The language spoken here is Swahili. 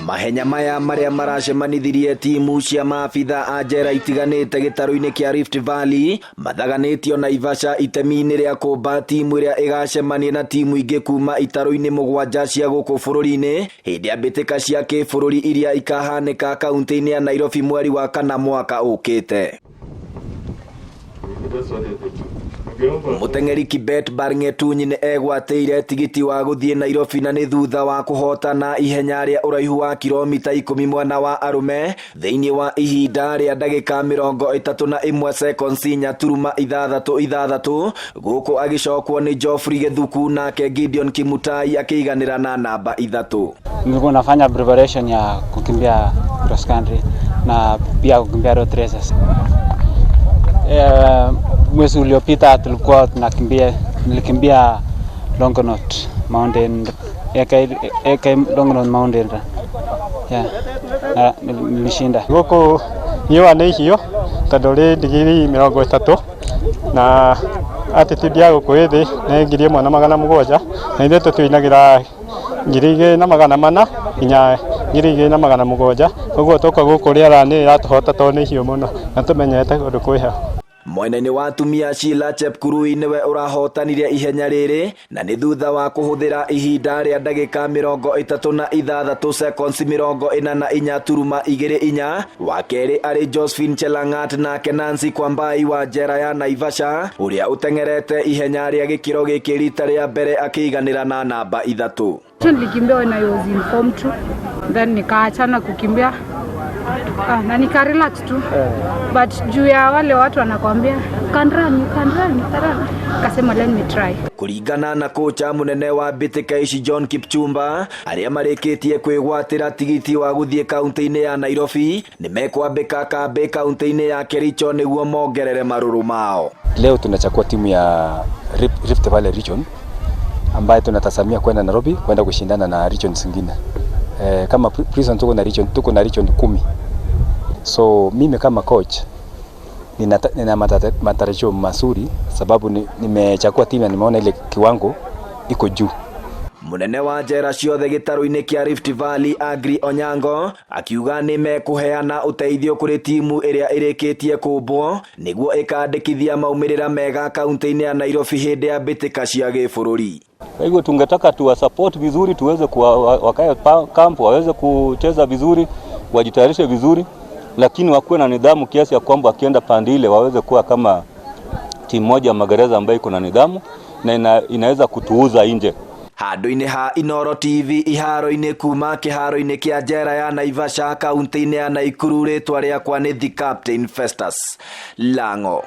Mahenya maya maria maracemanithirie timu cia maabitha a njera itiganite gitaru-ini kia Rift Valley mathaganitio na Naivasha itemi-ini ria kumba timu iria igacemania na timu ingi kuma itaru-ini mugwanja cia guku bururi-ini hindi ya mbitika cia kibururi iria ikahanika kaunti-ini ya Nairobi mweri wa kana mwaka ukite. Muteng'eri Kibet Barng'etuny ni egwateire tigiti wa guthie Nairobi na ni thutha wa kũhotana ihenya ria uraihu wa kilomita 10 mwena wa arume thiini wa ihinda ria ndagika 31 seconds nyaturuma 6 guku agicokwo ni Geoffrey Githuku nake Gideon Kimutai akiiganira na namba 3. Nilikuwa nafanya preparation ya kukimbia cross country na pia kukimbia road races. Mwezi uliopita tulikuwa nilikimbia Longonot Mountain, Longonot Mountain. Nilishinda. Goko hiyo ni hiyo tadole digiri 30 na attitude ya goko ede na ngiri 1,700 na inde tuinagira ngiri 400 inya ngiri 4,700 koguo toka goko ria ni ratuhota to ni hiyo muno na tumenyete undu kwiha. Mwena-ini wa atumia Sheila Chepkurui niwe urahotanire ihenya riri na ni thutha wa kuhuthira ihinda ria ndagika 36 seconds 44.24. wa keri ari Josephine Chelangat nake Nancy Kwambai wa njera ya Naivasha uria uteng'erete ihenya ria gikiro giki rita ria mbere akiiganira na namba 3. Nilikimbia when I was in form 2 then nikaachana kukimbia na nikarelax tu but juu ya wale watu wanakuambia you can run kasema let me try. Kuringana na kocha munene wa mbitika ici John Kipchumba aria marikitie kwigwatira tigiti wa guthie kaunti-ini ya Nairobi ni mekwambika kambi kaunti-ini ya Kericho niguo mongerere maruru mao. Leo tunachukua timu ya Rift Valley region ambayo tunatazamia kwenda Nairobi kwenda kushindana na region zingine. Kama prison tuko na region 10. So mimi kama coach nina matarajio mazuri sababu nimechagua timu na nimeona ile kiwango iko juu. Munene wa njera ciothe gitaru-ini kia Rift Valley Agri Onyango akiuga ni mekuheana uteithio kuri timu iria irikitie kumbwo niguo ikandikithia maumirira mega kaunti-ini ya Nairobi hindi ya mbitika cia gibururi. Kwa hivyo tungetaka tuwa support vizuri, tuweze wakae camp, waweze kucheza vizuri, wajitayarishe vizuri, lakini wakuwe na nidhamu kiasi ya kwamba wakienda pande ile waweze kuwa kama timu moja magereza ambayo iko na nidhamu na inaweza kutuuza nje. Handu-ini ha Inoro TV iharo-ini kuma kiharo-ini kia njera ya Naivasha kaunti-ini ya Nakuru ritwa riakwa ni The Captain Festus Lang'o.